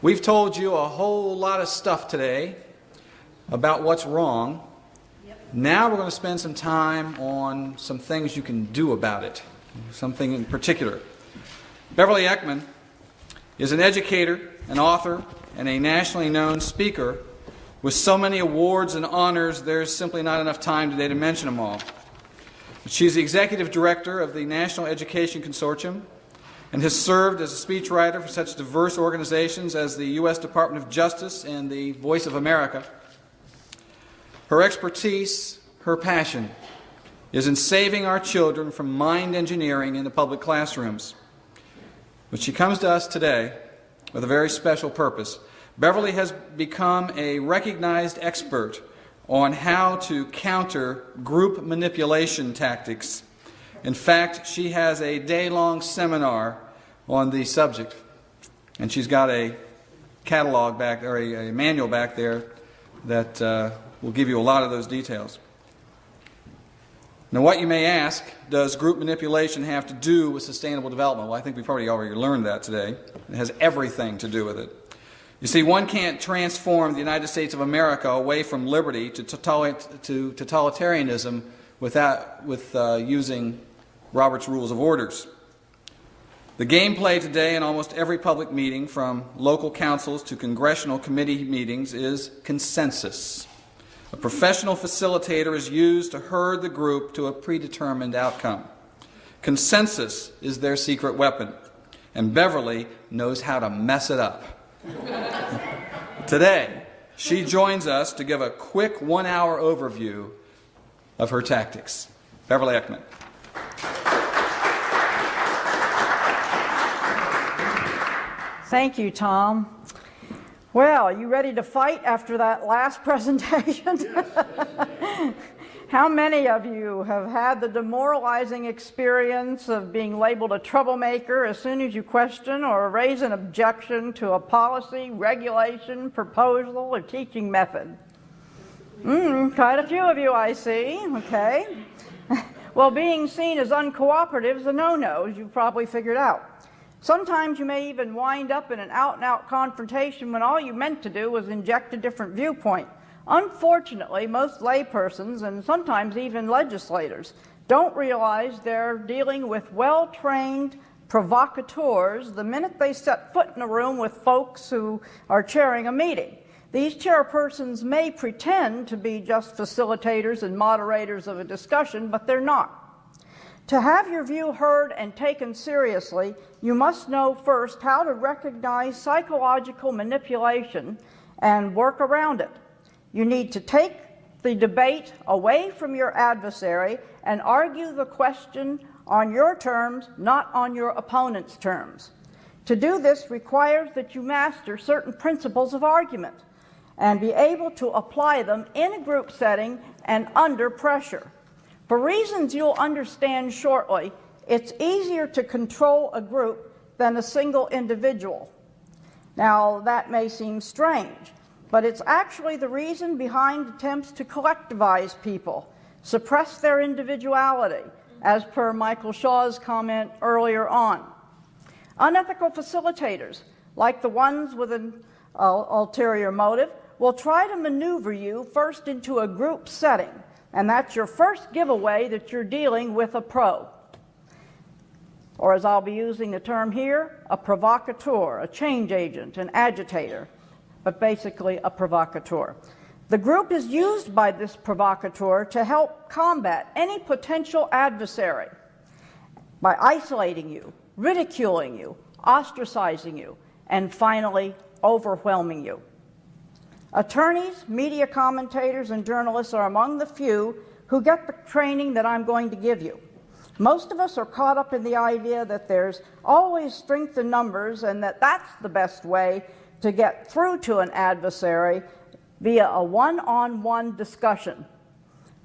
We've told you a whole lot of stuff today about what's wrong. Now we're going to spend some time on some things you can do about it, something in particular. Beverly Eckman is an educator, an author, and a nationally known speaker with so many awards and honors there's simply not enough time today to mention them all. She's the executive director of the National Education Consortium and has served as a speechwriter for such diverse organizations as the U.S. Department of Justice and the Voice of America. Her expertise, her passion, is in saving our children from mind engineering in the public classrooms. But she comes to us today with a very special purpose. Beverly has become a recognized expert on how to counter group manipulation tactics. In fact, she has a day-long seminar on the subject, and she's got a catalog back, or a manual back there that will give you a lot of those details. Now, what you may ask, does group manipulation have to do with sustainable development? Well, I think we've already learned that today. It has everything to do with it. You see, one can't transform the United States of America away from liberty to totalitarianism with using Robert's Rules of Orders. The gameplay today in almost every public meeting, from local councils to congressional committee meetings, is consensus. A professional facilitator is used to herd the group to a predetermined outcome. Consensus is their secret weapon, and Beverly knows how to mess it up. Today, she joins us to give a quick one-hour overview of her tactics. Beverly Eckman. Thank you, Tom. Well, you ready to fight after that last presentation? How many of you have had the demoralizing experience of being labeled a troublemaker as soon as you question or raise an objection to a policy, regulation, proposal, or teaching method? Quite a few of you, I see. Okay. Well, being seen as uncooperative is a no-no, as you've probably figured out. Sometimes you may even wind up in an out-and-out confrontation when all you meant to do was inject a different viewpoint. Unfortunately, most laypersons, and sometimes even legislators, don't realize they're dealing with well-trained provocateurs the minute they set foot in a room with folks who are chairing a meeting. These chairpersons may pretend to be just facilitators and moderators of a discussion, but they're not. To have your view heard and taken seriously, you must know first how to recognize psychological manipulation and work around it. You need to take the debate away from your adversary and argue the question on your terms, not on your opponent's terms. To do this requires that you master certain principles of argument and be able to apply them in a group setting and under pressure. For reasons you'll understand shortly, it's easier to control a group than a single individual. Now, that may seem strange, but it's actually the reason behind attempts to collectivize people, suppress their individuality, as per Michael Shaw's comment earlier on. Unethical facilitators, like the ones with an ulterior motive, will try to maneuver you first into a group setting, and that's your first giveaway that you're dealing with a pro. Or, as I'll be using the term here, a provocateur, a change agent, an agitator, but basically a provocateur. The group is used by this provocateur to help combat any potential adversary by isolating you, ridiculing you, ostracizing you, and finally overwhelming you. Attorneys, media commentators, and journalists are among the few who get the training that I'm going to give you. Most of us are caught up in the idea that there's always strength in numbers and that that's the best way to get through to an adversary via a one-on-one discussion.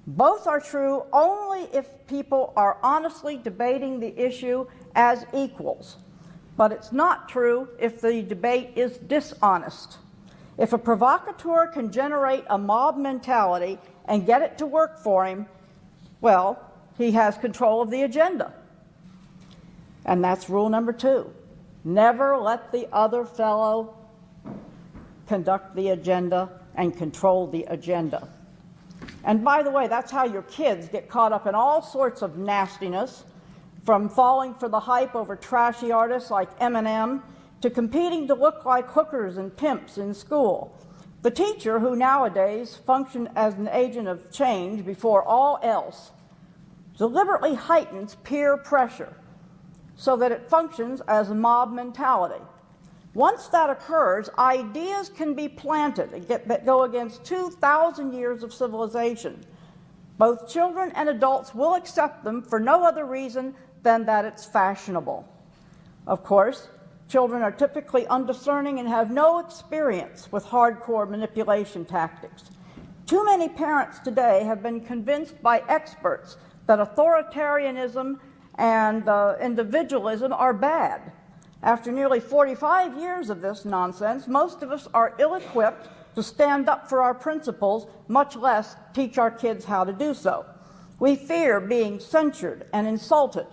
Both are true only if people are honestly debating the issue as equals. But it's not true if the debate is dishonest. If a provocateur can generate a mob mentality and get it to work for him, well, he has control of the agenda. And that's rule number 2. Never let the other fellow conduct the agenda, and control the agenda. And by the way, that's how your kids get caught up in all sorts of nastiness, from falling for the hype over trashy artists like Eminem to competing to look like hookers and pimps in school. The teacher, who nowadays functions as an agent of change before all else, deliberately heightens peer pressure so that it functions as a mob mentality. Once that occurs, ideas can be planted that go against 2,000 years of civilization. Both children and adults will accept them for no other reason than that it's fashionable. Of course, children are typically undiscerning and have no experience with hardcore manipulation tactics. Too many parents today have been convinced by experts that authoritarianism and individualism are bad. After nearly 45 years of this nonsense, most of us are ill-equipped to stand up for our principles, much less teach our kids how to do so. We fear being censured and insulted.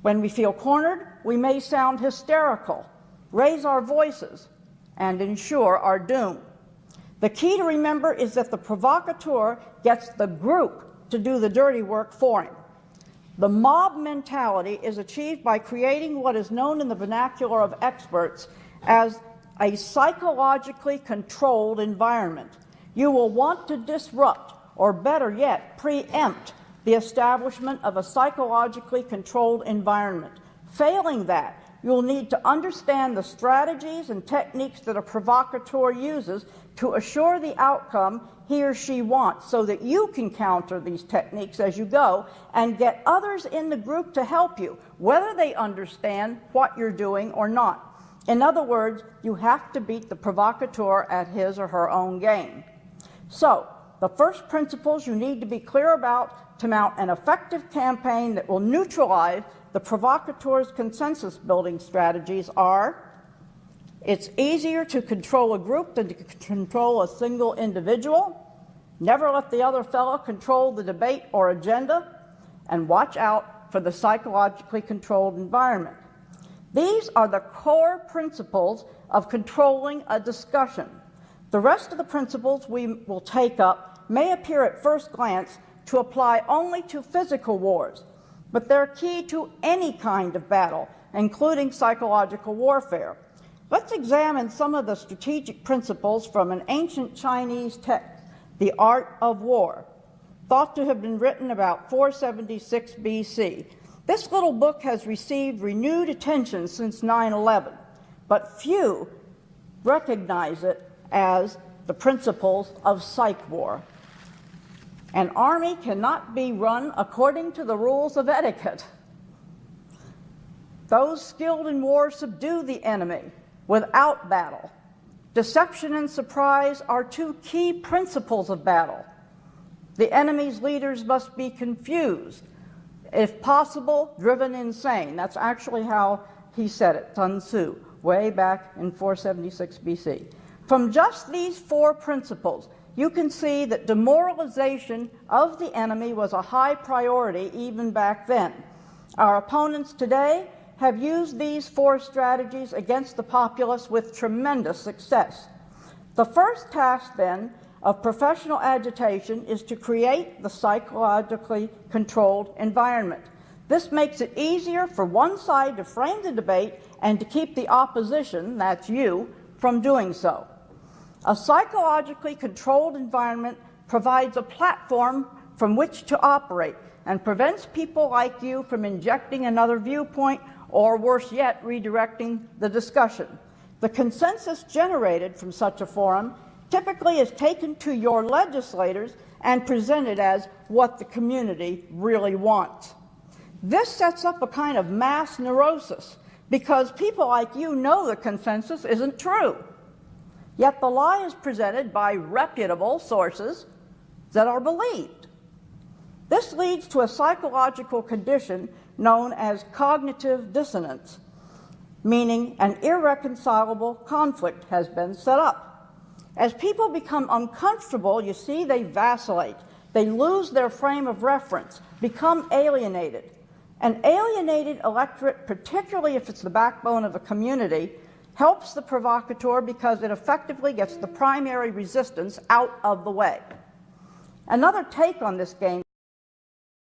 When we feel cornered, we may sound hysterical, raise our voices, and ensure our doom. The key to remember is that the provocateur gets the group to do the dirty work for him. The mob mentality is achieved by creating what is known in the vernacular of experts as a psychologically controlled environment. You will want to disrupt, or better yet, preempt the establishment of a psychologically controlled environment. Failing that, you'll need to understand the strategies and techniques that a provocateur uses to assure the outcome he or she wants, so that you can counter these techniques as you go and get others in the group to help you, whether they understand what you're doing or not. In other words, you have to beat the provocateur at his or her own game. So, the first principles you need to be clear about to mount an effective campaign that will neutralize the provocateur's consensus-building strategies are: it's easier to control a group than to control a single individual. Never let the other fellow control the debate or agenda. And watch out for the psychologically controlled environment. These are the core principles of controlling a discussion. The rest of the principles we will take up may appear at first glance to apply only to physical wars, but they're key to any kind of battle, including psychological warfare. Let's examine some of the strategic principles from an ancient Chinese text, The Art of War, thought to have been written about 476 BC. This little book has received renewed attention since 9/11, but few recognize it as the principles of psych war. An army cannot be run according to the rules of etiquette. Those skilled in war subdue the enemy without battle. Deception and surprise are two key principles of battle. The enemy's leaders must be confused, if possible, driven insane. That's actually how he said it, Sun Tzu, way back in 476 BC. From just these four principles, you can see that demoralization of the enemy was a high priority even back then. Our opponents today have used these four strategies against the populace with tremendous success. The first task, then, of professional agitation is to create the psychologically controlled environment. This makes it easier for one side to frame the debate and to keep the opposition, that's you, from doing so. A psychologically controlled environment provides a platform from which to operate and prevents people like you from injecting another viewpoint, or worse yet, redirecting the discussion. The consensus generated from such a forum typically is taken to your legislators and presented as what the community really wants. This sets up a kind of mass neurosis because people like you know the consensus isn't true. Yet the lie is presented by reputable sources that are believed. This leads to a psychological condition known as cognitive dissonance, meaning an irreconcilable conflict has been set up. As people become uncomfortable, you see, they vacillate. They lose their frame of reference, become alienated. An alienated electorate, particularly if it's the backbone of a community, helps the provocateur because it effectively gets the primary resistance out of the way. Another take on this game